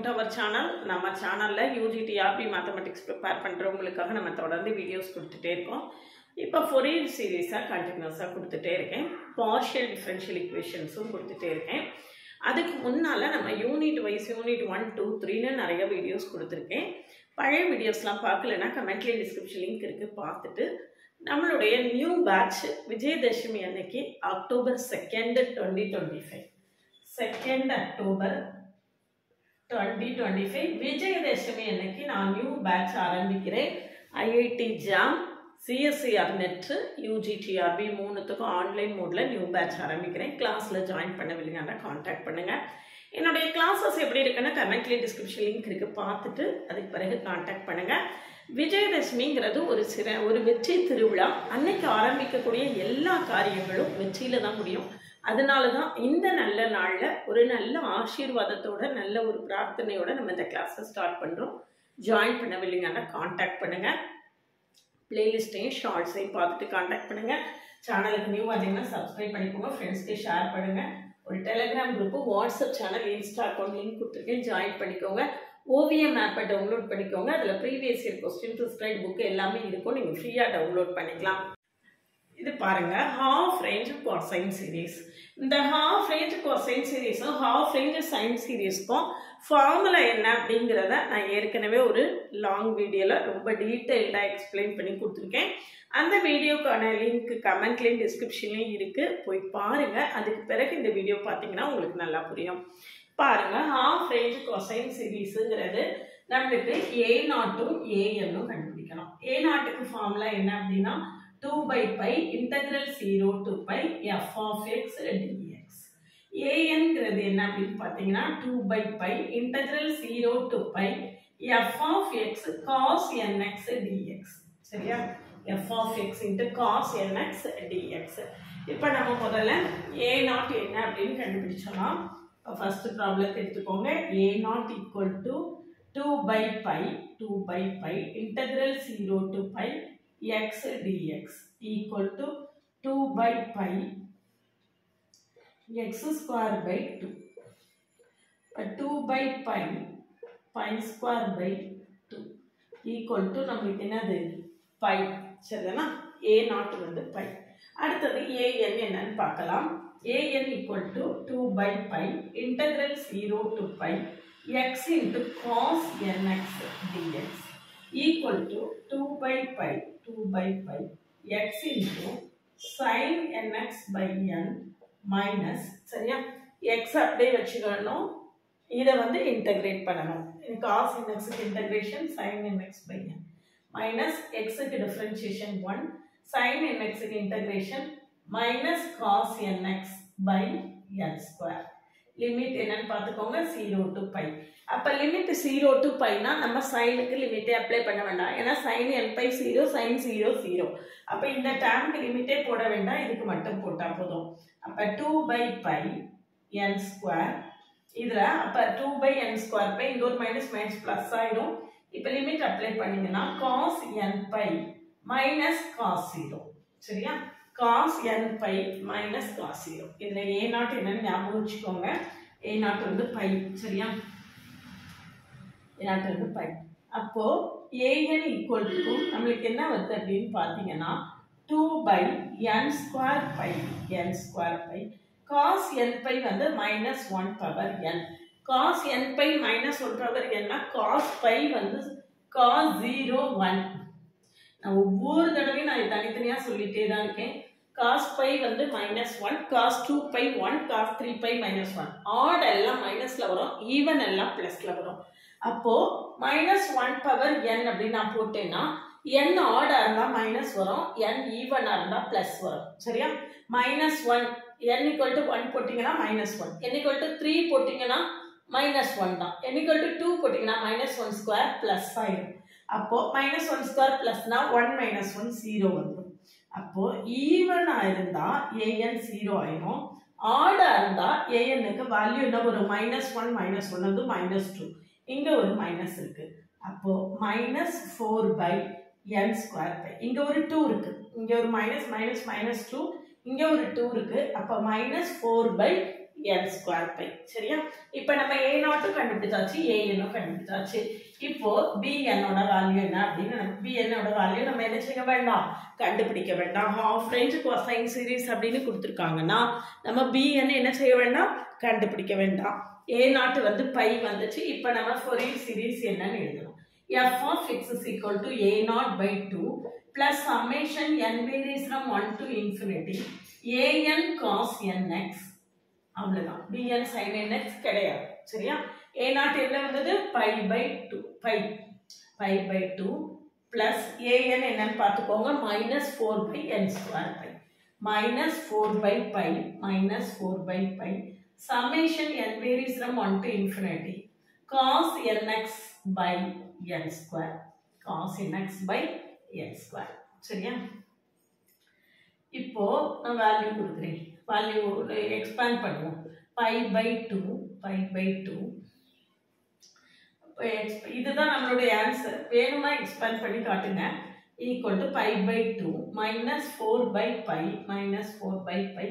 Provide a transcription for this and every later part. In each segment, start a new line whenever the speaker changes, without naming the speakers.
to our channel. நம்ம சேனல்ல UGT RP mathematics prepare பண்றவங்களுக்காக நம்ம தொடர்ந்து வீடியோஸ் கொடுத்துட்டே இருக்கோம். இப்போ ஃபோரியர் சீரிஸா கண்டினியூஸா கொடுத்துட்டே இருக்கேன். பார்ஷியல் டிஃபரன்ஷியல் ஈக்குவேஷன்ஸும் கொடுத்துட்டே இருக்கேன். அதுக்கு முன்னால நம்ம யூனிட் வைஸ் யூனிட் 1 2 3ன்னு நிறைய வீடியோஸ் கொடுத்துருக்கேன். பழைய வீடியோஸ்லாம் பார்க்கலனா கமெண்ட்ல டிஸ்கிரிப்ஷன் லிங்க் இருக்கு பார்த்துட்டு நம்மளுடைய நியூ பேட்ச் விஜயதசமி அன்னைக்கு அக்டோபர் 2 2025 2 அக்டோபர் 2025 விஜயதசமி அன்னைக்கு நான் நியூ பேட்ச் ஆரம்பிக்கிறேன். IIT JAM CSIR NET UGTRB மூணுத்துக்கும் ஆன்லைன் மோட்ல நியூ பேட்ச் ஆரம்பிக்கிறேன். கிளாஸ்ல ஜாயின் பண்ணவில்லைங்கன்னா காண்டாக்ட் பண்ணுங்க. என்னுடைய கிளாஸஸ் எப்படி இருக்குன்னா கமெண்ட்ல டிஸ்கிரிப்ஷன் லிங்க் இருக்கு பார்த்துட்டு அதுக்கு பிறகு காண்டாக்ட் பண்ணுங்க. விஜயதசமிங்கிறது ஒரு வெற்றி திருவிழா. அன்னைக்கு ஆரம்பிக்கக்கூடிய எல்லா காரியங்களும் வெற்றியில தான் முடியும். அதனால தான் இந்த நல்ல நாளில் ஒரு நல்ல ஆசீர்வாதத்தோட நல்ல ஒரு பிரார்த்தனையோட நம்ம இந்த கிளாஸை ஸ்டார்ட் பண்ணுறோம். ஜாயின் பண்ணவில்லைங்கன்னா காண்டாக்ட் பண்ணுங்கள். பிளேலிஸ்ட்டையும் ஷார்ட்ஸையும் பார்த்துட்டு காண்டாக்ட் பண்ணுங்கள். சேனலுக்கு நியூ வந்தீங்கன்னா சப்ஸ்கிரைப் பண்ணிக்கோங்க. ஃப்ரெண்ட்ஸ்க்கு ஷேர் பண்ணுங்கள். ஒரு Telegram group WhatsApp channel Insta account link கொடுத்துருக்கேன். ஜாயின் பண்ணிக்கோங்க. ஓவியம் ஆப்பை டவுன்லோட் பண்ணிக்கோங்க. அதில் previous year question prescribe book எல்லாமே இருக்கும். நீங்கள் ஃப்ரீயாக டவுன்லோட் பண்ணிக்கலாம். இது பாருங்க ஹாஃப் ரேஞ்ச் கொசைன் சீரீஸ். இந்த ஹாஃப் ரேஞ்ச் கொசைன் சீரீஸும் ஹாஃப் ரேஞ்ச் சைன் சீரீஸ்க்கும் ஃபார்முலா என்ன அப்படிங்கிறத நான் ஏற்கனவே ஒரு லாங் வீடியோவில் ரொம்ப டீட்டெயில்டாக எக்ஸ்பிளைன் பண்ணி கொடுத்துருக்கேன். அந்த வீடியோக்கான லிங்க் கமெண்ட்லேயும் டிஸ்கிரிப்ஷன்லேயும் இருக்குது. போய் பாருங்கள். அதுக்கு பிறகு இந்த வீடியோ பார்த்தீங்கன்னா உங்களுக்கு நல்லா புரியும். பாருங்கள் ஹாஃப் ரேஞ்ச் கொசைன் சீரீஸுங்கிறது நம்மளுக்கு A0ம் ANம் கண்டுபிடிக்கணும். A0க்கு ஃபார்முலா என்ன அப்படின்னா 2 by pi integral 0 to pi f of x dx. AN என்ன அப்படின்னு பார்த்தீங்கன்னா 2 by pi integral 0 to pi f of x cos nx dx. சரியா? f of x into cos nx dx. இப்போ நம்ம முதல்ல A0 என்ன அப்படின்னு கண்டுபிடிச்சோம்னா ஃபர்ஸ்ட் ப்ராப்ளத்தை எடுத்துக்கோங்க. A0 equal to 2 by pi integral 0 to pi x dx equal to 2 by pi x square by 2. 2 by pi square by 2 equal to நம்மளுக்கு என்னது pi. சரிதானா? A0 வந்து pi. அடுத்தது AN என்னன்னு பார்க்கலாம். AN equal to 2 by pi integral 0 to pi x into cos nx dx equal to 2 by pi x into sin nx by n minus சரியா x அப்படியே வச்சுக்கணும். இதை வந்து இன்டகிரேட் பண்ணணும். cos nx க்கு integration sin nx by n minus x க்கு differentiation 1 sin nx க்கு integration minus cos nx by n square. Limit என்னன்னு பார்த்துக்கோங்க 0 to pi. அப்போ லிமிட் 0 to pi னா நம்ம சைனுக்கு லிமிட்டே அப்ளை பண்ண வேண்டாம். ஏன்னா sin n pi 0 sin 0 0. அப்போ இந்த டேர்முக்கு லிமிட்டே போட வேண்டாம். இதுக்கு மட்டும் போட்டால் போதும். அப்போ 2 by pi n square இதில் அப்போ 2 by n square pi இங்கே ஒரு மைனஸ் மைனஸ் ப்ளஸ் ஆயிடும். இப்போ லிமிட் அப்ளை பண்ணிங்கன்னா cos n pi minus cos 0. சரியா? cos n pi minus cos 0. இதில் A0 என்னன்னு ஞாபகம் வச்சுக்கோங்க. A0 வந்து pi. சரியா? A0 வந்து pi. அப்போ AN equal to நம்மளுக்கு என்ன வருது அப்படின்னு பார்த்தீங்கன்னா 2 by n square pi cos n pi வந்து minus 1 power n. cos n pi minus 1 power n னா cos pi வந்து cos 0 1. நான் ஒவ்வொரு தடவையும் நான் தனித்தனியாக சொல்லிட்டே தான் இருக்கேன். cos pi வந்து minus 1, cos 2 pi 1, cos 3 pi minus 1. Add எல்லாம் மைனஸ்ல வரும், ஈவன் எல்லாம் பிளஸ்ல வரும். அப்போ minus 1 power n அப்படின்னு நான் போட்டேன்னா n ஆடா இருந்தா மைனஸ் வரும், n ஈவனா இருந்தா பிளஸ் வரும். சரியா? minus 1 n equal to 1 போட்டீங்கன்னா minus 1, n equal to 3 போட்டீங்கன்னா minus 1 தான், n equal to 2 போட்டீங்கன்னா minus 1 square பிளஸ் ஆயிடும். அப்போ minus 1 square பிளஸ்னா 1 minus 1 0 வந்துடும். அப்போ ஈவனா இருந்தா an 0 ஆயிடும், ஆடா இருந்தா anக்கு வேல்யூ என்ன வரும் -1 வந்து -2. இங்க ஒரு மைனஸ் இருக்கு. அப்போ -4 by n square pi. இங்க ஒரு 2 இருக்கு. இங்க ஒரு -2 இங்க ஒரு 2 இருக்கு. அப்போ -4 by n ஸ்கொயர் பை. சரியா? இப்போ நம்ம a0 கண்டுபிடிச்சாச்சு, an கண்டுபிடிச்சாச்சு. இப்போ bn ஓட வேல்யூ என்ன அப்படின்னு bn ஓட வேல்யூ நம்ம என்ன செய்ய வேண்டாம், கண்டுபிடிக்க வேண்டாம். ஹாஃப் ரேஞ்ச் கொசைன் சீரிஸ் அப்படின்னு கொடுத்துருக்காங்கன்னா நம்ம bn என்ன செய்ய வேண்டாம், கண்டுபிடிக்க வேண்டாம். a0 வந்து பை வந்துச்சு. இப்போ நம்ம ஃபோரியர் சீரிஸ் என்னன்னு எழுதணும். f of x is equal to a0 by 2 plus summation n varies from 1 to infinity an cos nx. அவ்வளவுதான். bn sin nx கிடையாது. சரியா? a0 எவ்வளவு வந்தது, pi by 2 pi by 2 plus an என்னன்னு பார்த்துக்கோங்க, minus 4 by n square pi minus 4 by pi minus 4 by pi summation n varies from 1 to infinity cos nx by n square cos nx by n square. சரியா? இப்போ நான் value கொடுக்குறேன், value expand பண்ணுவோம். Pi by 2 இதுதான் நம்மளுடைய answer. வேணும்னா expand பண்ணி காட்டுங்க. Equal to pi by 2 minus 4 by pi minus 4 by pi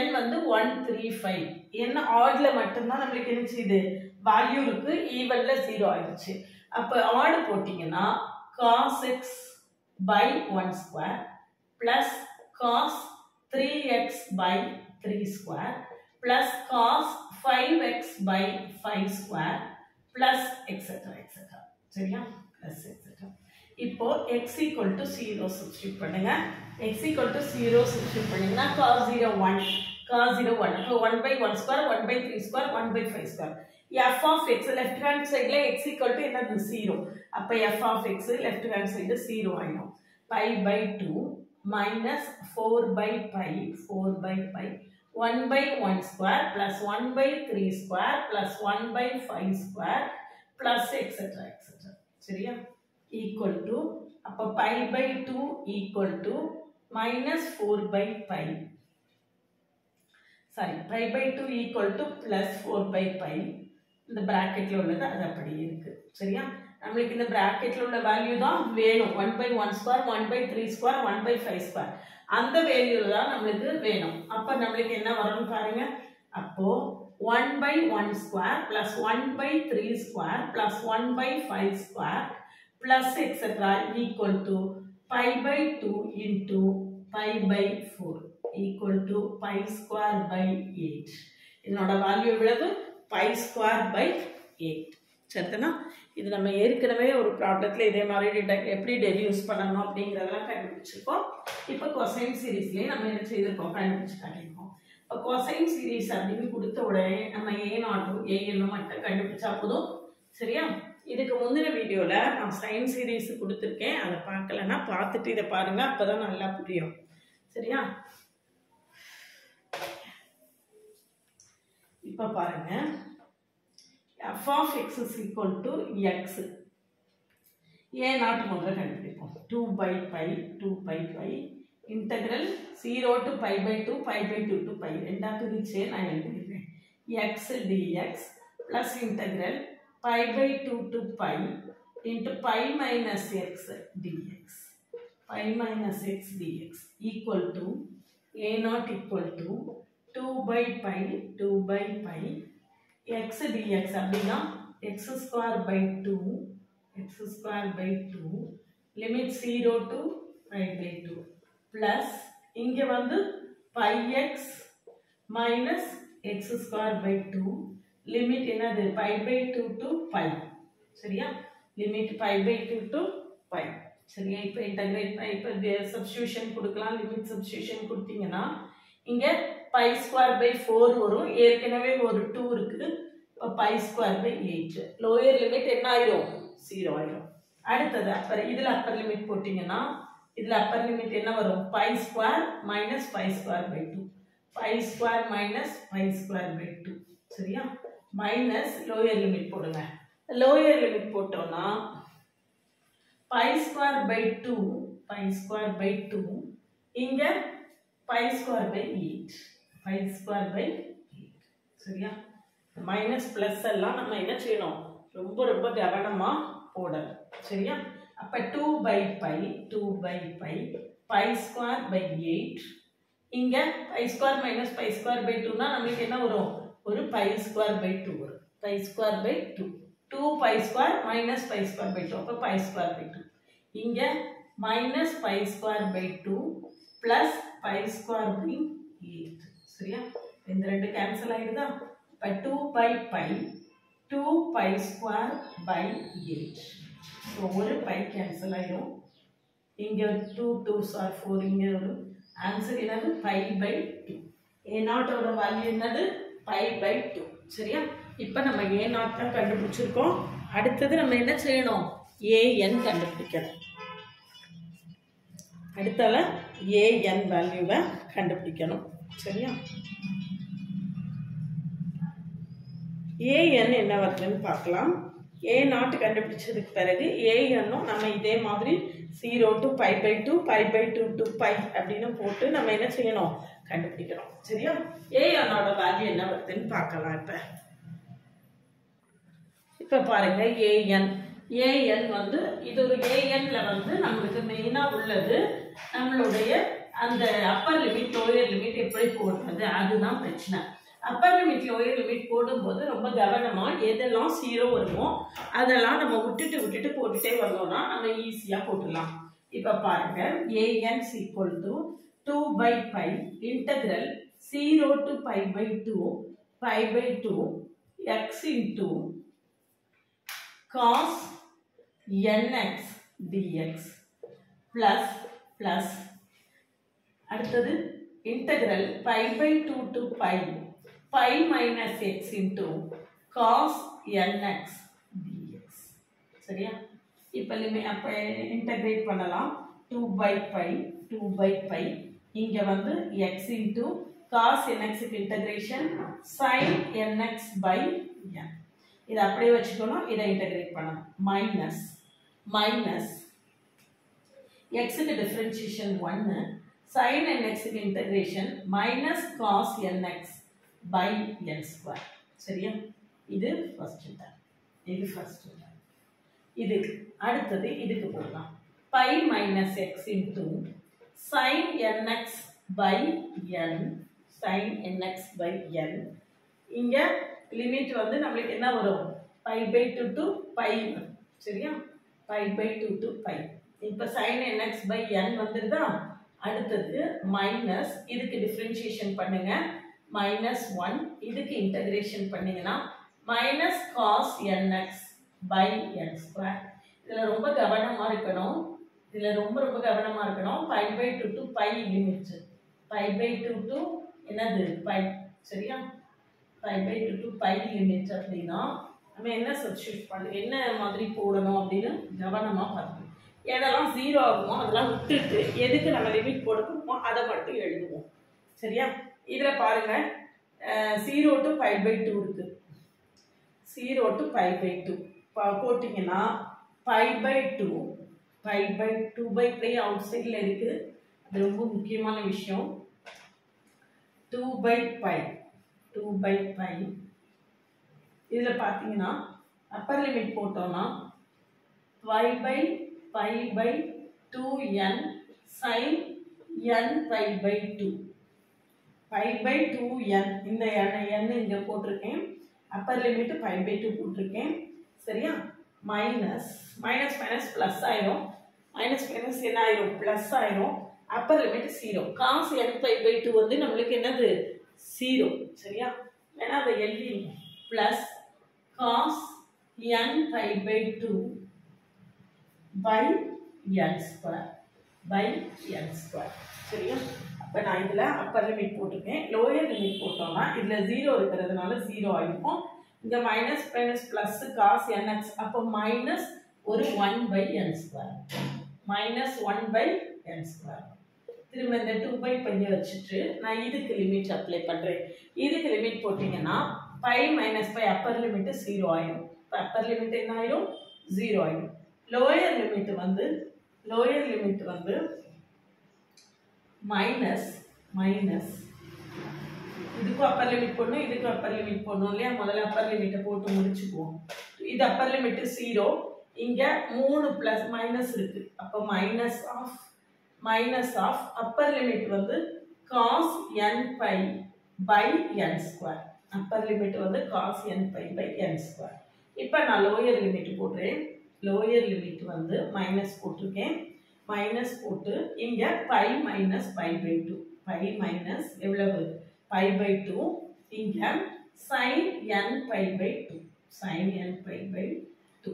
n வந்து 135. n ஆட்ல மட்டும்தான் நம்மளுக்கு என்ன செய்யுது, வேல்யூ இருக்கு, ஈவன்ல 0 ஆயிடுச்சு. அப்போ ஆட் போட்டிங்கன்னா cos x by 1 square plus cos 3x by 3 square plus cos 5x by 5 square plus etc. சரியா? plus etc. இப்போ x equal to 0 substitute பண்ணுங்க. x equal to 0 substitute பண்ணீங்கன்னா cos 0 1 cos 0 1 அப்போ 1 by 1 square 1 by 3 square 1 by 5 square. f of x left hand side ல x equal to என்னது 0. அப்போ f of x left hand side 0 ஆயிடும். pi by 2 minus 4 by pi 1 by 1 square plus 1 by 3 square plus 1 by 5 square plus etc. சரியா? equal to அப்போ pi by 2 equal to minus 4 by pi pi by 2 equal to plus 4 by pi. இந்த பிராக்கெட்ல உள்ளது அது அப்படியே இருக்கு. சரியா? நம்மளுக்கு இந்த பிராக்கெட்ல உள்ள வேல்யூ தான் வேணும். 1 by 1 square 1 by 3 square 1 by 5 square அந்த வேல்யூ தான் நம்மளுக்கு வேணும். அப்ப நம்மளுக்கு என்ன வரும்னு பாருங்க. அப்போ 1 by 1 square plus 1 by 3 square plus 1 by 5 square plus etc. equal to pi by 2 into pi by 4 equal to pi square by 8. இதனோட வேல்யூ எவ்வளவு, pi square by 8. சரிதானா? இது நம்ம ஏற்கனவே ஒரு ப்ராப்ளத்தில் இதே மாதிரி எப்படி டெரியூஸ் பண்ணணும் அப்படிங்கிறதெல்லாம் கண்டுபிடிச்சிருக்கோம். இப்போ கொசைன் சீரீஸ்லேயே நம்ம என்ன செய்திருக்கோம், கண்டுபிடிச்சு காட்டியிருக்கோம். இப்போ கொசைன் சீரீஸ் அப்படின்னு கொடுத்த உடனே நம்ம a0 an மட்டும் கண்டுபிடிச்சா போதும். சரியா? இதுக்கு முந்தின வீடியோவில் நான் சைன் சீரீஸ் கொடுத்துருக்கேன், அதை பார்க்கலன்னா பார்த்துட்டு இதை பாருங்க, அப்போதான் நல்லா புரியும். சரியா? இப்போ பாருங்க, f of x is equal to x. a0 முதல்ல கண்டுபிடிப்போம். 2 by pi integral 0 to pi by 2 to pi ரெண்டா பிரிச்சு நான் எழுதிடுறேன். x dx plus integral pi by 2 to pi into pi minus x dx equal to a0 equal to 2 by pi x dx அப்படின்னா x square by 2 limit 0 to pi by 2 plus இங்க வந்து pi x minus x square by 2 limit என்னது pi by 2 to pi. சரியா? limit pi by 2 to pi. சரியா? இப்போ integrate இப்போ substitution கொடுக்கலாம். Limit substitution கொடுத்தீங்கன்னா இங்க pi square by 4 வரும். ஏற்கனவே ஒரு 2 இருக்குது. இப்போ pi square by 8. Lower limit என்ன ஆயிரும், 0 ஆயிரும். அடுத்தது அப்பர், இதுல அப்பர் லிமிட் போட்டீங்கன்னா இதுல அப்பர் லிமிட் என்ன வரும், pi square minus pi square by 2 pi square minus pi square by 2. சரியா? மைனஸ் லோயர் லிமிட் போடுங்க. லோயர் லிமிட் போட்டோம்னா pi square by 2 இங்க pi square by 8 சரியா? மைனஸ் பிளஸ் எல்லாம் நம்ம என்ன செய்யணும், ரொம்ப ரொம்ப கவனமா போடணும். சரியா? அப்ப 2 by pi pi square by 8 இங்கே pi square minus pi square by டூனா நம்மளுக்கு என்ன வரும்? ஒரு பை ஸ்கொயர் பை டூ வரும். Pi square by two, 2 pi square minus pi square by two, அப்போ பை ஸ்கொயர் பை டூ. இங்கே minus pi square by two plus pi square by 8. சரியா? இந்த ரெண்டு கேன்சல் ஆகிடுதா? இப்போ 2 pi by 2 pi square by 8. So ஒரு pi cancel ஆகிடும். இங்கே 2 2s are 4. இங்கே ஒரு ஆன்சர் என்னது? Pi by 2. a0ஓட வேல்யூ என்னது? Pi by 2. சரியா? இப்போ நம்ம a0 தான் கண்டுபிடிச்சிருக்கோம். அடுத்தது நம்ம என்ன செய்யணும்? an கண்டுபிடிக்கணும். அடுத்தால an வேல்யூவை கண்டுபிடிக்கணும். சரியா? an என்ன வருதுன்னு பார்க்கலாம். a0 கண்டுபிடிச்சதுக்கு பிறகு anனும் நம்ம இதே மாதிரி 0 to pi by 2 pi by 2 to pi அப்படின்னு போட்டு நம்ம என்ன செய்யணும்? கண்டுபிடிக்கணும். சரியா? anோட வேல்யூ என்ன வருதுன்னு பார்க்கலாம். இப்போ பாருங்க an வந்து இது ஒரு anல வந்து நம்மளுக்கு மெயினாக உள்ளது நம்மளுடைய அந்த அப்பர் லிமிட் லோயர் லிமிட் எப்படி போடுறது அதுதான் பிரச்சனை. அப்பர் லிமிட் லோயர் லிமிட் போடும்போது ரொம்ப கவனமாக எதெல்லாம் 0 வருமோ அதெல்லாம் நம்ம விட்டுட்டு போட்டுட்டே வந்தோம்னா நம்ம ஈஸியாக போட்டுடலாம். இப்போ பாருங்க an equal to 2 by pi integral 0 to pi by 2 pi by 2 x into cos nx dx plus அடுத்தது integral pi by 2 to pi minus x into cos nx dx. சரியா? இப்போ அப்போ இன்டகிரேட் பண்ணலாம். 2 by pi இங்கே வந்து x into cos nx integration sin nx by n. இதை அப்படியே வச்சுக்கணும். இதை இன்டகிரேட் பண்ணணும். மைனஸ் xக்கு டிஃபரன்ஷியேஷன் 1 sin nxக்கு integration minus cos nx by n square. சரியா? இது ஃபர்ஸ்ட் டேர்ம். இது அடுத்தது இதுக்கு போடலாம். pi minus x into sin nx by n இங்க லிமிட் வந்து நம்மளுக்கு என்ன வரும்? pi by 2 to pi. சரியா? pi by 2 to pi. இப்போ sin nx by n வந்துருதா? அடுத்தது மைனஸ் இதுக்கு டிஃபரன்ஷியேஷன் பண்ணுங்க. -1 இதுக்கு இன்டகிரேஷன் பண்ணீங்கன்னா minus cos nx by n square. இதில் ரொம்ப கவனமாக இருக்கணும். pi by 2 to pi limit. pi by 2 to என்னது? pi. சரியா? pi by 2 to pi limit அப்படின்னா நம்ம என்ன சப்ஸ்டிட்யூட் பண்ணணும், என்ன மாதிரி போடணும் அப்படின்னு கவனமாக பார்க்கணும். எதெல்லாம் 0 ஆகுமோ அதெல்லாம் விட்டுட்டு எதுக்கு நம்ம லிமிட் போடுவோமோ அதை மட்டும் எழுதுவோம். சரியா? இதில் பாருங்க 0 to pi by 2 இருக்கு. 0 to pi by 2 போட்டிங்கன்னா pi by 2 by pi out சைடில் இருக்கு. அது ரொம்ப முக்கியமான விஷயம். 2 by pi இதில் பார்த்தீங்கன்னா அப்பர் லிமிட் போட்டோம்னா pi by 2n sin n pi by 2 pi by 2n இந்த n இங்கே போட்டிருக்கேன். அப்பர் லிமிட் pi by 2 போட்டிருக்கேன். சரியா? மைனஸ் ப்ளஸ் ஆயிரும். மைனஸ் என்ன ஆயிரும்? ப்ளஸ் ஆயிரும். Upper limit 0. cos n pi by 2 வந்து நம்மளுக்கு என்னது? 0. சரியா? ஏன்னா அதை எழுதி plus cos n pi by 2 by n square. சரியா? அப்போ நான் இதில் அப்பர் லிமிட் போட்டிருக்கேன். லோயர் லிமிட் போட்டோம்னா இதில் 0 இருக்கிறதுனால 0 ஆகிருக்கும். இங்கே மைனஸ் ப்ளஸ் காஸ் nx அப்போ மைனஸ் ஒரு 1 by n square. திரும்ப இந்த 2 by pi வச்சுட்டு நான் இதுக்கு லிமிட் அப்ளை பண்ணுறேன். இதுக்கு லிமிட் போட்டிங்கன்னா pi minus pi upper limit 0 ஆயிரும். இப்போ அப்பர் லிமிட் என்ன ஆயிரும்? 0 ஆயிரும். லோயர் லிமிட் வந்து மைனஸ் இதுக்கும் அப்பர் லிமிட் போடணும், இதுக்கும் அப்பர் லிமிட் போடணும் இல்லையா? முதல்ல அப்பர் லிமிட்டை போட்டு முடிச்சுக்குவோம். இது அப்பர் லிமிட் 0. இங்கே 3 ப்ளஸ் மைனஸ் இருக்கு. அப்போ மைனஸ் ஆஃப் அப்பர் லிமிட் வந்து cos n pi by n square. upper limit வந்து cos n pi by n square. இப்போ நான் lower limit போடுறேன். lower limit வந்து minus போட்டிருக்கேன். minus போட்டு இங்க pi minus pi by 2. pi minus எவ்வளவு pi by 2 இங்க sin n pi by 2. sin n pi by 2.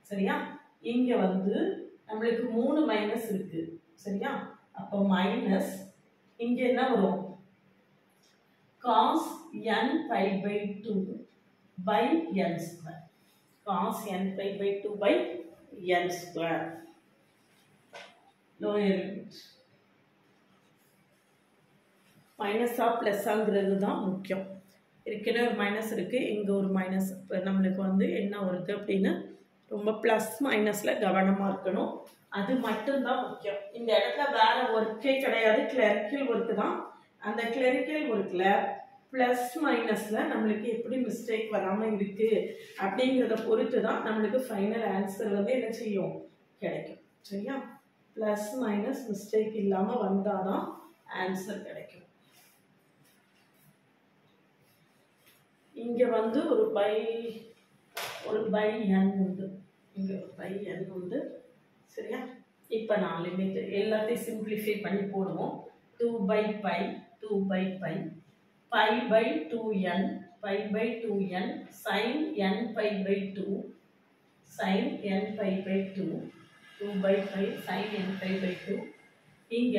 சரியா? இங்க வந்து நம்மளுக்கு 3 மைனஸ் இருக்கு. சரியா? அப்போ மைனஸ் இங்க என்ன வரும் cos n pi by 2 by n square. cos n pi by 2 by n square. lower limit. Minus ஆ பிளஸ் ஆங்கிறது தான் முக்கியம். ஏற்கனவே ஒரு மைனஸ் இருக்கு, இங்க ஒரு மைனஸ். நம்மளுக்கு வந்து என்ன வருது அப்படின்னா ரொம்ப பிளஸ் மைனஸ்ல கவனமா இருக்கணும். அது மட்டும் தான் முக்கியம். இந்த இடத்துல வேற ஒர்க்கே கிடையாது, கிளரிக்கல் ஒர்க் தான். அந்த கிளரிக்கல் ஒர்க்ல பிளஸ் மைனஸ்ல நம்மளுக்கு எப்படி மிஸ்டேக் வராம இருக்கு அப்படிங்கிறத பொறுத்து தான் நம்மளுக்கு ஃபைனல் ஆன்சர் வந்து என்ன செய்யும் கிடைக்கும். சரியா? பிளஸ் மைனஸ் மிஸ்டேக் இல்லாம வந்தாதான் ஆன்சர் கிடைக்கும். இங்க வந்து ஒரு பை n உண்டு, இங்க ஒரு பை n உண்டு. சரியா? இப்போ நான் லிமிட் எல்லாத்தையும் சிம்பிளிஃபை பண்ணி போடுவோம். 2 by pi 2 by pi pi by 2n pi by 2n sin n pi by 2 sin n pi by 2 2 by pi sin n pi by 2 இங்க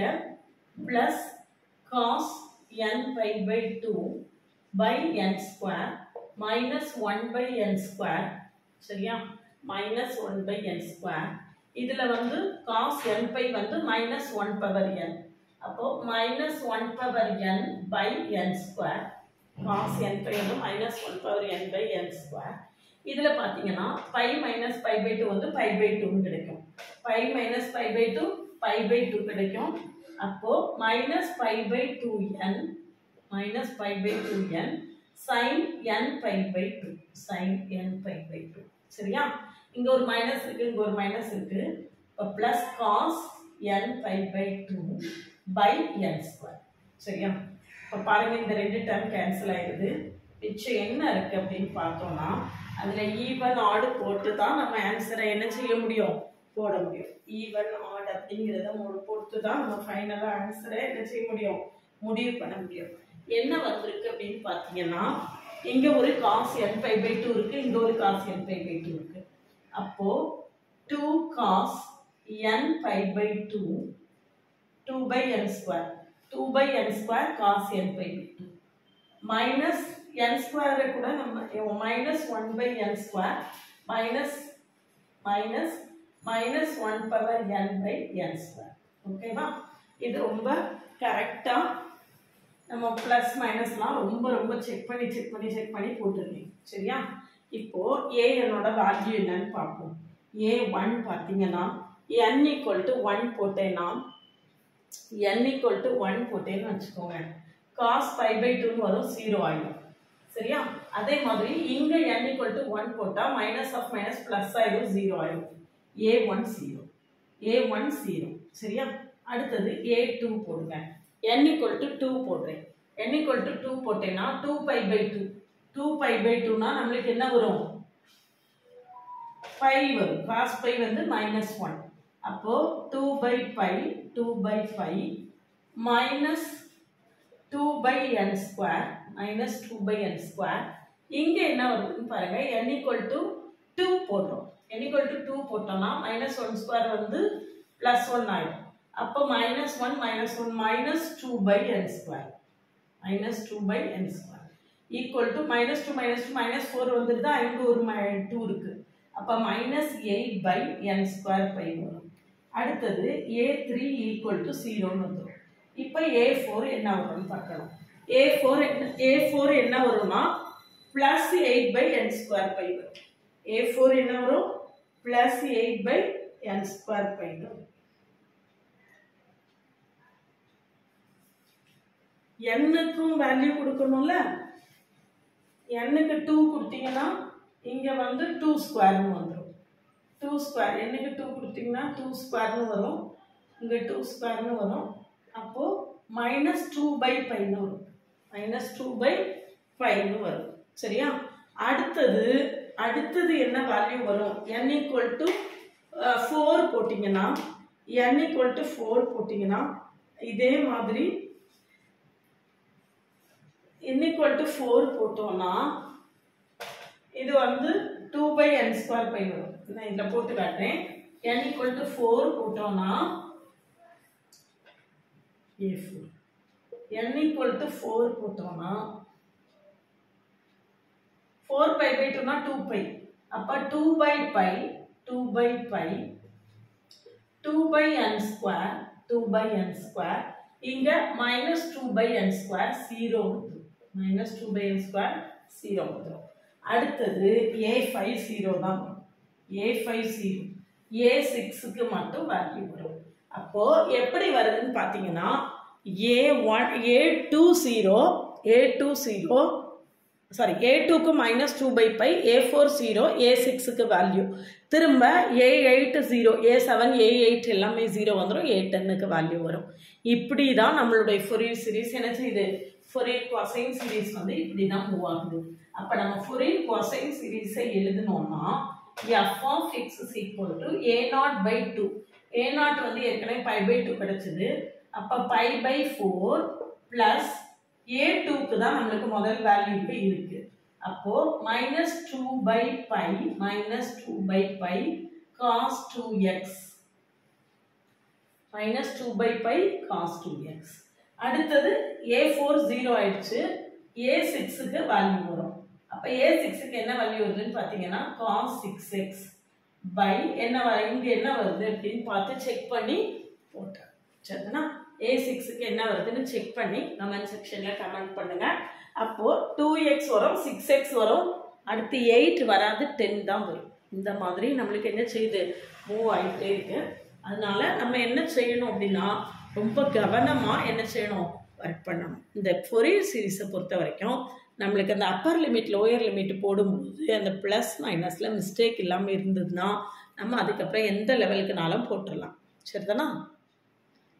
plus cos n pi by 2 by n square minus 1 by n square. சரியா? minus 1 by n square. இதுல வந்து cos n pi வந்து minus 1 power n. அப்போ minus 1 power n by n square. cos n pi வந்து minus 1 power n by n square. இதுல பாத்தீங்கன்னா pi minus pi by 2 வந்து pi by 2 கிடைக்கும். pi minus pi by 2 pi by 2 கிடைக்கும். அப்போ minus pi by 2n minus pi by 2n sin n pi by 2 sin n pi by 2. சரியா? இங்க ஒரு minus இருக்கு, இங்க ஒரு மைனஸ் இருக்கு. இப்போ plus cos n pi by 2 by n square. சரியா? இப்போ பாருங்க இந்த ரெண்டு டேர்ம் கேன்சல் ஆயிடுது. மிச்சம் என்ன இருக்கு அப்படின்னு பார்த்தோம்னா அதுல ஈவன் ஆட் போட்டு தான் நம்ம ஆன்சரை என்ன செய்ய முடியும் போட முடியும். ஈவன் ஆட் அப்படிங்கிறத பொறுத்து தான் நம்ம ஃபைனலா ஆன்சரை என்ன செய்ய முடியும் முடிவு பண்ண முடியும். என்ன வந்திருக்கு அப்படின்னு பார்த்தீங்கன்னா இங்க ஒரு cos n pi by 2 இருக்கு, இங்க ஒரு cos n pi by 2 இருக்கு. அப்போ 2 cos n pi by 2 2 by n square 2 by n square cos n pi by 2 minus n square கூட நம்ம minus 1 by n square minus 1 power n by n square. ஓகேவா? இது ரொம்ப கரெக்டா நம்ம plus மைனஸ்லாம் ரொம்ப செக் பண்ணி போட்டுருக்கேன். சரியா? இப்போ a என்னோட வேல்யூ என்னன்னு பார்ப்போம். a1 பார்த்தீங்கன்னா n = 1 போட்டேன்னா n = 1 போட்டேன்னு வச்சுக்கோங்க, cos pi by 2 வரும், 0 ஆயிடும். சரியா? அதே மாதிரி இங்க n = 1 போட்டா மைனஸ் ஆஃப் மைனஸ் பிளஸ் ஆயிடும், 0 ஆயிடும். a1 0. சரியா? அடுத்தது a2 போடுங்க. n = 2 போடுறேன். n = 2 போட்டேன்னா 2 pi by 2 2 pi by 2 னா நம்மளுக்கு என்ன வரும் pi வரும். cos pi வந்து -1. அப்போ 2 by pi minus 2 by n square இங்க என்ன வருதுன்னு பாருங்க. n = 2 போடுறோம். n = 2 போட்டோம்னா -1 ஸ்கொயர் வந்து +1 ஆயிடும். அப்போ -1 minus 2 by n square equal to -2 -4 வந்துருது. இங்க ஒரு 2 இருக்கு. அப்ப -8 by n square pi வரும். அடுத்தது a3 = 0 ன்னு வந்துரும். இப்போ a4 என்ன வரும்னு பார்க்கணும். a4 என்ன வரும்னா +8 by n square pi வரும். a4 என்ன வரும் +8 by n square pi வரும். n-க்கும் வேல்யூ கொடுக்கணும்ல. n-க்கு 2 கொடுத்தீங்கன்னா இங்க வந்து 2 ஸ்கொயர்னு வந்துரும். 2 ஸ்கொயர் n-க்கு 2 கொடுத்தீங்கன்னா 2 ஸ்கொயர்னு வரும். இங்க 2 ஸ்கொயர்னு வரும். அப்போ மைனஸ் 2/πன்னு வரும். மைனஸ் 2/πன்னு வரும். சரியா? அடுத்தது என்ன வேல்யூ வரும்? n ஈக்குவல் டு 4 போட்டிங்கன்னா n ஈக்குவல் டு 4 போட்டிங்கன்னா இதே மாதிரி n ஈக்குவல் டு 4 போட்டோம்னா இது வந்து 2/n²π வரும். நான் இதில் போட்டு காட்டுறேன். n ஈக்குவல் டு 4 போட்டோம்னா A4 n ஈக்குவல் டு 4 போட்டோம்னா 4π/2னா 2π. அப்ப 2/π 2/n², இங்க மைனஸ் 2/n², 0 வந்துடும். மைனஸ் 2/n², 0 வந்துடும். அடுத்தது A5 0 தான் வரும். A5 0, A6க்கு மட்டும் வேல்யூ வரும். அப்போ எப்படி வருதுன்னு பார்த்தீங்கன்னா A2க்கு மைனஸ் 2/π, A4 0, A6க்கு வேல்யூ. திரும்ப A8 0, A7 A8 எல்லாமே 0 வந்துடும். A10க்கு வேல்யூ வரும். இப்படி தான் நம்மளுடைய ஃபோரியர் சீரிஸ் என்ன செய்யுது? ஃபோரியர் கொசைன் சீரிஸ் வந்து இப்படி தான் மூவ் ஆகுது. அப்போ நம்ம ஃபோரியர் கொசைன் சீரிஸை எழுதணும்னா f of x is equal to a0/2. a0 வந்து ஏற்கனவே π/2 கிடைச்சது. அப்போ π/4 plus a2க்கு தான் நம்மளுக்கு முதல் வேல்யூ இருக்கு. அப்போ minus 2/π cos 2x, minus 2/π cos 2x. அடுத்தது A4 0 ஆயிடுச்சு. A6க்கு வேல்யூ வரும். அப்போ A6க்கு என்ன வேல்யூ வருதுன்னு பார்த்தீங்கன்னா cos 6x by இங்கே என்ன வருது அப்படின்னு பார்த்து செக் பண்ணி போட்டேன். சரிங்களா? A6க்கு என்ன வருதுன்னு செக் பண்ணி கமெண்ட் செக்ஷனில் கமெண்ட் பண்ணுங்க. அப்போ 2x வரும், 6x வரும், அடுத்து 8 வராது, 10 தான் வரும். இந்த மாதிரி நம்மளுக்கு என்ன செய்யுது? மூவ் ஆகிட்டே இருக்கு. அதனால நம்ம என்ன செய்யணும் அப்படின்னா ரொம்ப கவனமாக என்ன செய்யணும்? ஒர்க் பண்ணணும். இந்த ஃபோரியர் சீரிஸை பொறுத்த வரைக்கும் நம்மளுக்கு அந்த அப்பர் லிமிட் லோயர் லிமிட் போடும்போது அந்த ப்ளஸ் மைனஸில் மிஸ்டேக் இல்லாமல் இருந்ததுன்னா நம்ம அதுக்கப்புறம் எந்த லெவலுக்குனாலும் போட்டுடலாம். சரிதானா?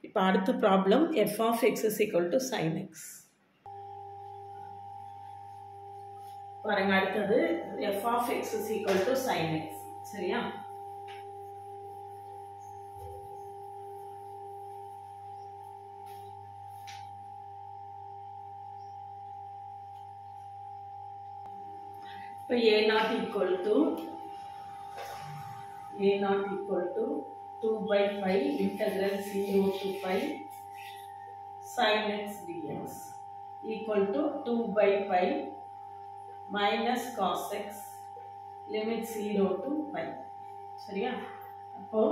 இப்போ அடுத்த problem f of x is equal to sin x. பாருங்க, அடுத்தது f of x is equal to sin x. சரியா? இப்போ a0 equal to 2/π integral 0 to π sin x dx equal to 2/π minus cos x limit 0 to π. சரியா? அப்போ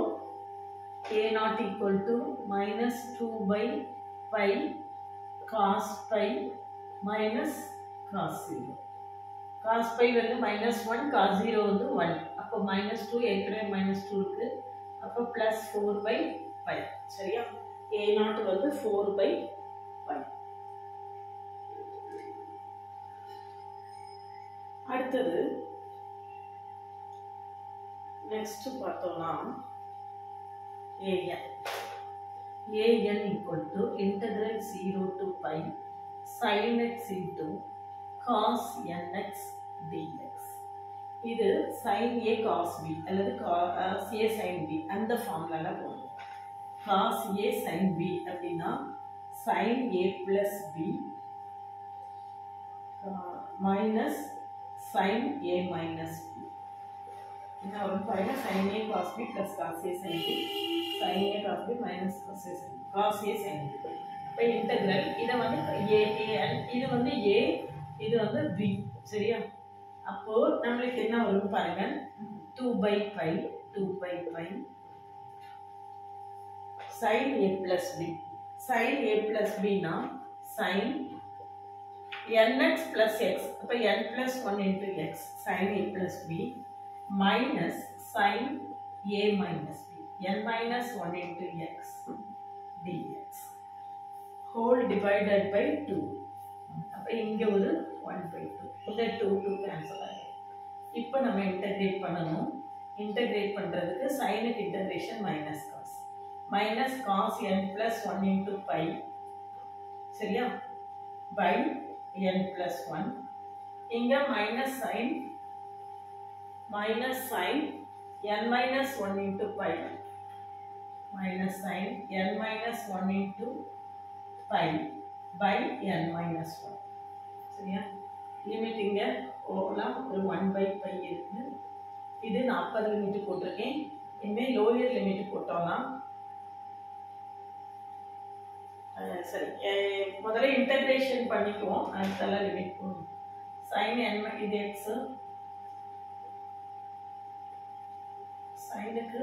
a0 equal to minus 2/π cos π minus cos 0. cos π வந்து minus 1, cos 0 வந்து 1. அப்போ minus 2 ஏற்கனவே minus 2 இருக்கு. அப்போ plus 4/π. சரியா? a0 வந்து 4/π. அடுத்தது நெக்ஸ்ட் பார்த்தோம்னா an equal to integral 0 to π sin x into cos nx dx. இது sin a cos b அல்லது cos a sin b அந்த ஃபார்முலால போடும். cos a sin b அப்படின்னா sin a plus b minus sin a minus b. என்ன வரும் பாருங்க? sin a cos b plus cos a sin b, sin a cos b minus cos a sin b, cos a sin b. இப்போ integral இதை வந்து இது வந்து a, இது வந்து b. சரியா? அப்போ நம்மளுக்கு என்ன வரும் பாருங்க? 2/π sin a plus b. sin a plus b னா sin nx plus x. அப்ப n plus 1 into x sin a plus b minus sin a minus b n minus 1 into x dx whole divided by 2. அப்ப இங்க ஒரு 1/2. இந்த 2 cancel ஆகும். இப்போ நம்ம integrate பண்ணணும். இன்டகிரேட் பண்றதுக்கு சைனுக்கு integration minus cos n plus 1 into π சரியா by n plus 1 இங்க minus sign n minus 1 into pi minus sign n minus 1 into pi by n minus 1 சரியா லிமிட் இங்க ஓவலாம் ஒரு 1 by pi இருக்கு இது நான் அப்பர் லிமிட் போட்டுருக்கேன் இனிமே லோயர் லிமிட் போட்டோம்னா சரி முதல்ல இன்டகிரேஷன் பண்ணிக்குவோம் அடுத்தல லிமிட் போடுவோம் sin n இது x sin க்கு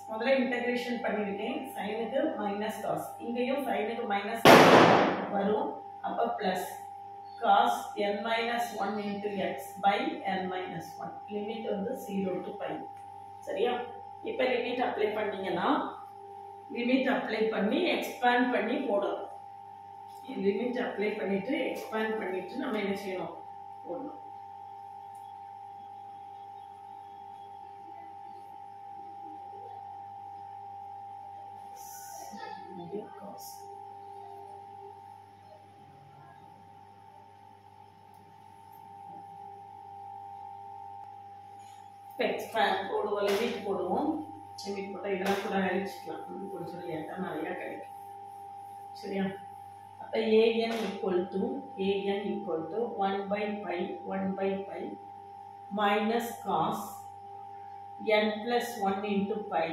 முதல்ல இன்டகிரேஷன் பண்ணிருக்கேன் sin க்கு மைனஸ் cos இங்கேயும் sin க்கு மைனஸ் வரும் அப்ப plus cos n minus 1 into x by n minus 1 limit வந்து 0 to pi சரியா இப்போ லிமிட் அப்ளை பண்ணீங்கனா லிமிட் அப்ளை பண்ணி எக்ஸ்பாண்ட் பண்ணி போடணும் லிமிட் அப்ளை பண்ணிட்டு எக்ஸ்பாண்ட் பண்ணிட்டு நம்ம என்ன செய்யணும் போடணும் expand போடுவோம் லிமிட் போடுவோம் லிமிட் போட்டா இதெல்லாம் கூட அழிச்சிக்கலாம் கொஞ்சம் லேட்டா நிறைய கிடைக்கும் சரியா அப்ப an equal to 1 by pi minus cos n plus 1 into pi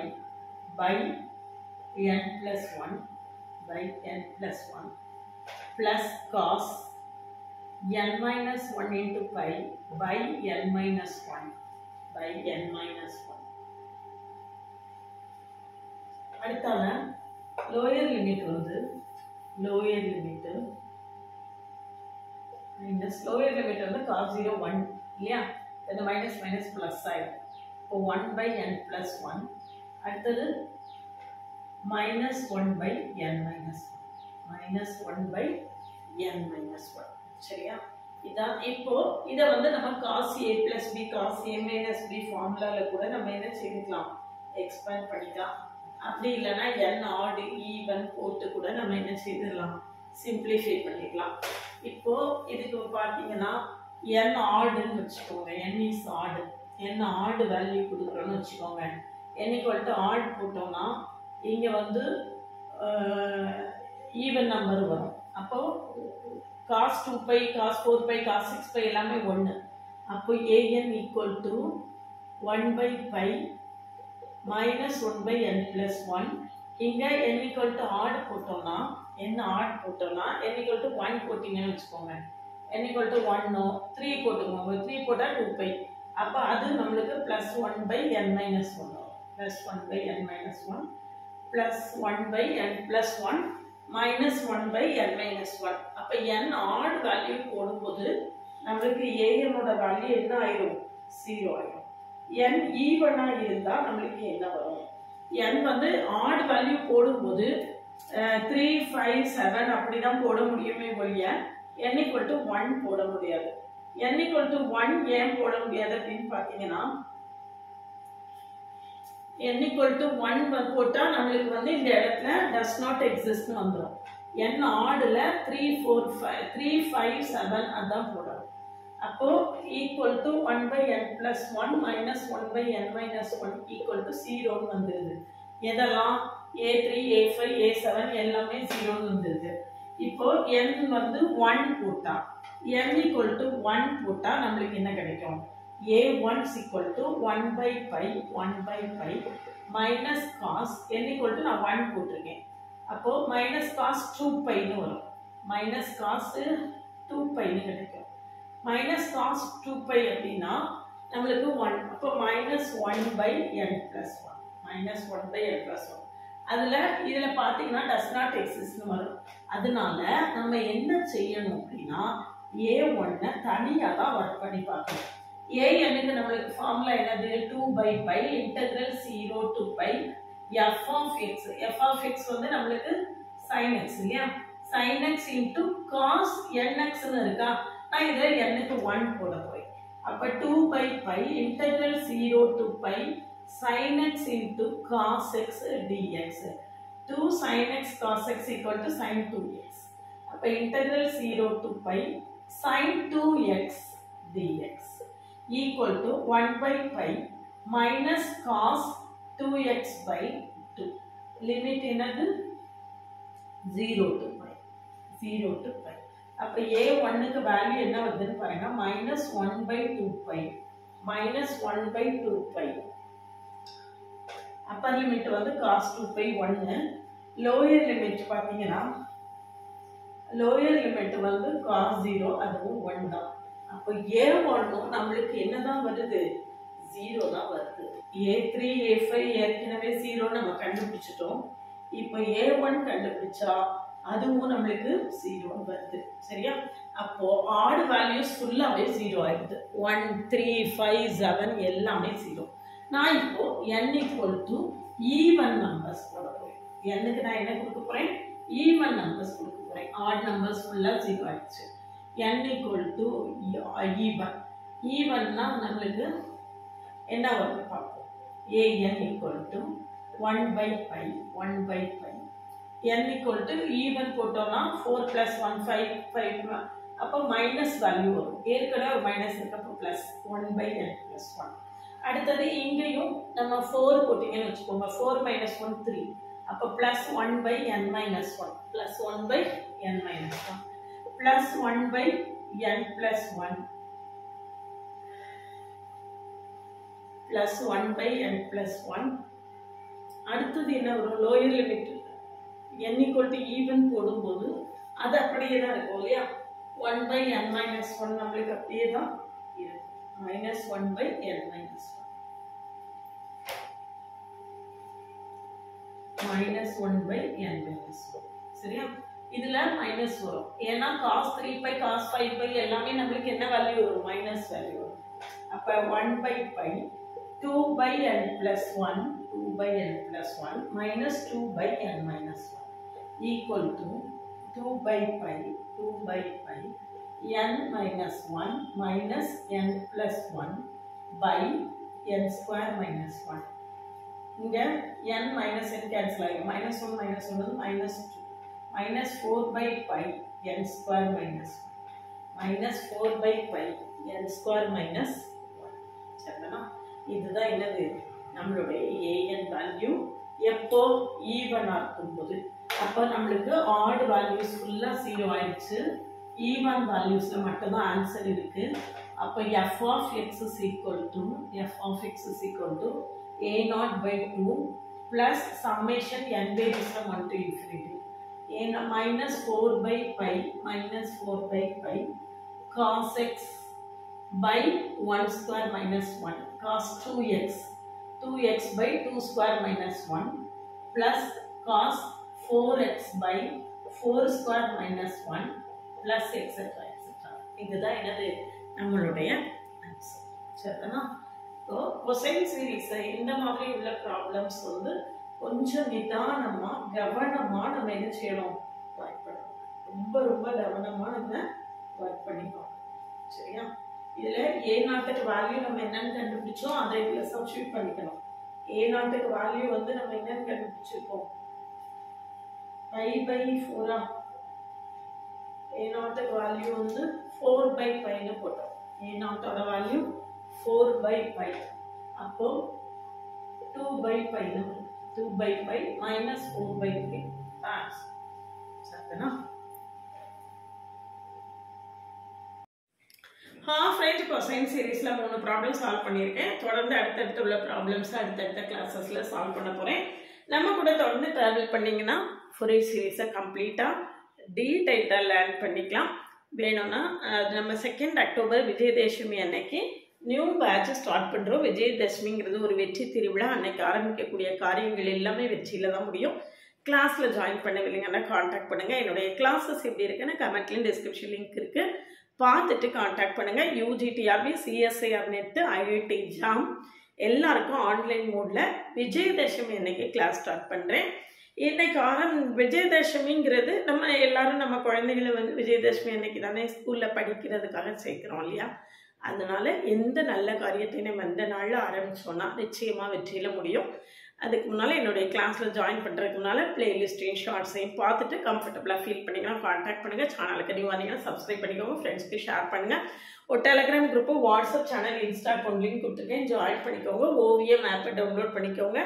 by n plus 1 by n plus 1 plus cos n minus 1 into pi by n minus 1 by n minus 1 அடுத்தால lower limit வந்து lower limit minus lower limit வந்து cos 0 1 இல்லையா இந்த minus minus plus ஆயிடும் இப்போ 1 by n plus 1 அடுத்தது minus 1 by n minus 1 minus 1 by n minus 1 சரியா இதான் இப்போ இத வந்து நம்ம cos a plus b cos a minus b ஃபார்முலால கூட நம்ம என்ன செய்யலாம் எக்ஸ்பாண்ட் பண்ணிக்கலாம் அப்படி இல்லனா n odd even போட்டு கூட நம்ம என்ன செய்யலாம் சிம்பிளிஃபை பண்ணிக்கலாம் இப்போ இதுக்கு பாத்தீங்கன்னா n odd ன்னு வெச்சுக்கோங்க n is odd n odd value கொடுக்கறோம்னு வெச்சுக்கோங்க n odd போட்டோம்னா இங்க வந்து ஈவன் நம்பர் வரும் அப்போ cos 2 pi cos 4 pi cos 6 pi எல்லாமே 1 அப்போ an equal to 1 by pi minus 1 by n plus 1 இங்க n equal to odd போட்டோம்னா n odd போட்டோம்னா n equal to 1 போட்டீங்கன்னு வெச்சுக்கோங்க n equal to 1 no 3 போடுங்க 3 போட்டா 2 pi அப்ப அது நமக்கு plus 1 by n minus 1 plus 1 by n minus 1 plus 1 by n plus 1 minus 1 by n minus 1 அப்ப n odd value போடும்போது நமக்கு an ஓட வேல்யூ என்ன ஆயிடும் 0 ஆயிடும் n ஈவனா இருந்தா நமக்கு என்ன வரும் n வந்து odd value போடும்போது 3 5 7 அப்படி தான் போட முடியுமே ஒழிய n equal to 1 போட முடியாது n equal to 1 ஏன் போட முடியாது அப்படினு பாத்தீங்கன்னா n equal to 1 போட்டா நமக்கு வந்து இந்த இடத்துல does not exist னு வந்துரும் n odd ல 3 4 5 3 5 7 அதான் போடணும் அப்போ equal to 1 by n plus 1 minus 1 by n minus 1 equal to 0 னு வந்துருது எதெல்லாம் a3 a5 a7 எல்லாமே 0 னு வந்துருது இப்போ n வந்து 1 போட்டா n equal to 1 போட்டா நமக்கு என்ன கிடைக்கும் a1 is equal to 1 by pi minus cos n equal to நான் 1 போட்டிருக்கேன் அப்போ minus cos 2 pi னு வரும் minus cos 2 pi னு கிடைக்கும் minus cos 2 pi அப்படினா நமக்கு 1 அப்போ minus 1 by n plus 1 minus 1 by n plus 1 அதுல இதுல பாத்தீங்கன்னா does not exist னு வரும் அதனால நம்ம என்ன செய்யணும் அப்படினா a1 ன தனியா தான் வர்க் பண்ணி பார்க்கணும் an க்கு நமக்கு ஃபார்முலா என்னது 2 by pi integral 0 to pi f of x வந்து நமக்கு sin x இல்லையா sin x into cos nx னு இருக்கா நான் இத n க்கு 1 போட போறேன் அப்ப 2 by pi integral 0 to pi sin x into cos x dx 2 sin x cos x equal to sin 2x. அப்ப integral 0 to pi sin 2x dx equal to 1 by pi minus cos 2x by 2. Limit என்னது 0 to pi. 0 to pi. அப்ப a1 க்கு value என்ன வருதுன்னு பாருங்க minus 1 by 2 pi minus 1 by 2 pi. upper limit வந்து cos 2 pi 1. lower limit பாத்தீங்கன்னா lower limit வந்து cos 0 அதுவும் 1 தான். அப்ப a1 நமக்கு என்னதான் வருது 0 தான் வருது. a3 a5 ஏற்கனவே 0 நம்ம கண்டுபிடிச்சிட்டோம். இப்போ a1 கண்டுபிடிச்சா அதுவும் நமக்கு 0 வருது. சரியா? அப்போ ஆட் வேல்யூஸ் ஃபுல்லாவே 0 ஆயிடுது. 1 3 5 7 எல்லாமே 0. நான் இப்போ n equal to even numbers போட போறேன். n க்கு நான் என்ன கொடுக்க போறேன்? even numbers கொடுக்க போறேன். odd numbers ஃபுல்லா 0 ஆயிடுச்சு. n equal to even. evenனா நமக்கு என்ன வருது பாப்போம். an equal to 1 by pi 1 by pi. n equal to even போட்டோம்னா 4 plus 1 5 5 அப்ப மைனஸ் வேல்யூ வரும். ஏற்கனவே ஒரு மைனஸ் இருக்கு. அப்ப பிளஸ் 1 by n plus 1. அடுத்தது இங்கேயும் நம்ம 4 போட்டீங்கன்னு வச்சுக்கோங்க. 4 minus 1 3. அப்ப plus 1 by n minus 1 plus 1 by n minus 1 plus 1 by n plus 1 plus 1 by n plus 1. அடுத்தது என்ன வரும்? Lower limit n equal to even போடும்போது அது அப்படியே தான் இருக்கும் இல்லையா? 1 by n minus 1 நமக்கு அப்படியே தான் இருக்கும். minus 1 by n minus 1 minus 1 by n minus 1. சரியா? இதுல மைனஸ் வரும். ஏன்னா cos 3 pi cos 5 pi எல்லாமே நமக்கு என்ன வேல்யூ வரும்? மைனஸ் வேல்யூ வரும். அப்ப 1 by pi 2 by n plus 1 2 by n plus 1 minus 2 by n minus 1 equal to 2 by pi 2 by pi n minus 1 minus n plus 1 by n square minus 1. இங்க n minus n cancel ஆகும். minus 1 minus 1 is minus 2 minus 4 by pi n square minus 1 minus 4 by pi n square minus 1. சரிதானா? இதுதான் என்னது நம்மளுடைய an value எப்போ ஈவனா இருக்கும்போது. அப்ப நம்மளுக்கு ஆட் வேல்யூஸ் ஃபுல்லா 0 ஆயிடுச்சு. ஈவன் வேல்யூஸ்ல மட்டும் தான் ஆன்சர் இருக்கு. அப்ப f of x is equal to a0 by 2 plus summation n base from 1 to infinity a minus 4 by pi cos x by 1 square minus 1 cos 2x by 2 square minus 1 plus cos 4x by 4 square minus 1 plus etc. இதுதான் என்னது நம்மளுடைய answer. சரிதானா? So cosine series இந்த மாதிரி உள்ள problems வந்து கொஞ்சம் நிதானமா கவனமா நம்ம என்ன செய்யணும்? ஒர்க் பண்ணணும். ரொம்ப ரொம்ப கவனமா நம்ம ஒர்க் பண்ணிக்கணும். சரியா? இதுல a0க்கு வேல்யூ நம்ம என்னன்னு கண்டுபிடிச்சோம், அதை இதுல சப்ஸ்டிட்யூட் பண்ணிக்கணும். a0க்கு வேல்யூ வந்து நம்ம என்னன்னு கண்டுபிடிச்சிருக்கோம்? pi by 4. a0க்கு வேல்யூ வந்து 4 by pi ன்னு போட்டோம். a0ஓட வேல்யூ 4 by pi. அப்போ 2 by pi ன்னு 2 by pi minus 4 by pi. சரிதானா? half range cosine சீரிஸ்ல 3 problem solve பண்ணியிருக்கேன். தொடர்ந்து அடுத்தடுத்து உள்ள ப்ராப்ளம்ஸ் அடுத்தடுத்த கிளாஸஸ்ல சால்வ் பண்ண போறேன். நம்ம கூட தொடர்ந்து டிராவல் பண்ணீங்கன்னா ஃபோரியர் சீரிஸை கம்ப்ளீட்டா டீடைல்டா லேர்ன் பண்ணிக்கலாம். வேணும்னா நம்ம 2 அக்டோபர் விஜயதசமி அன்னைக்கு நியூ பேட்ச் ஸ்டார்ட் பண்ணுறோம். விஜயதசமிங்கிறது ஒரு வெற்றி திருவிழா. அன்னைக்கு ஆரம்பிக்கக்கூடிய காரியங்கள் எல்லாமே வெற்றியில் தான் முடியும். கிளாஸில் ஜாயின் பண்ணவில்லைங்கன்னா காண்டாக்ட் பண்ணுங்கள். என்னுடைய கிளாஸஸ் எப்படி இருக்குன்னு கமெண்ட்லேயும் டிஸ்கிரிப்ஷன் லிங்க் இருக்குது, பார்த்துட்டு காண்டாக்ட் பண்ணுங்கள். UGTRB CSIR net IIT jam எல்லாருக்கும் ஆன்லைன் மோடில் விஜயதசமி அன்னைக்கு கிளாஸ் ஸ்டார்ட் பண்ணுறேன். இன்னைக்கு விஜயதசமிங்கிறது நம்ம எல்லாரும் நம்ம குழந்தைகளை வந்து விஜயதசமி அன்னைக்கு தானே ஸ்கூலில் படிக்கிறதுக்காக சேர்க்குறோம் இல்லையா? அதனால எந்த நல்ல காரியத்தை நம்ம இந்த நாளில் ஆரம்பித்தோன்னா நிச்சயமாக வெற்றியில் முடியும். அதுக்கு முன்னால் என்னுடைய கிளாஸில் ஜாயின் பண்ணுறதுக்கு முன்னால் பிளேலிஸ்ட்டையும் ஷார்ட்ஸையும் பார்த்துட்டு கம்ஃபர்டபுளாக ஃபீல் பண்ணிங்கன்னா கான்டாக்ட் பண்ணுங்கள். சேனலுக்கு நியூ வந்தீங்கன்னா சப்ஸ்கிரைப் பண்ணிக்கோங்க, ஃப்ரெண்ட்ஸ்க்கு ஷேர் பண்ணுங்கள். ஒரு Telegram group, WhatsApp channel, Insta account link கொடுத்துருக்கேன், ஜாயின் பண்ணிக்கோங்க. ஓவியம் ஆப்பை டவுன்லோட் பண்ணிக்கோங்க.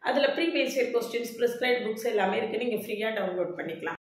அதில் previous year questions, prescribe books எல்லாமே இருக்குது, நீங்கள் ஃப்ரீயாக டவுன்லோட் பண்ணிக்கலாம்.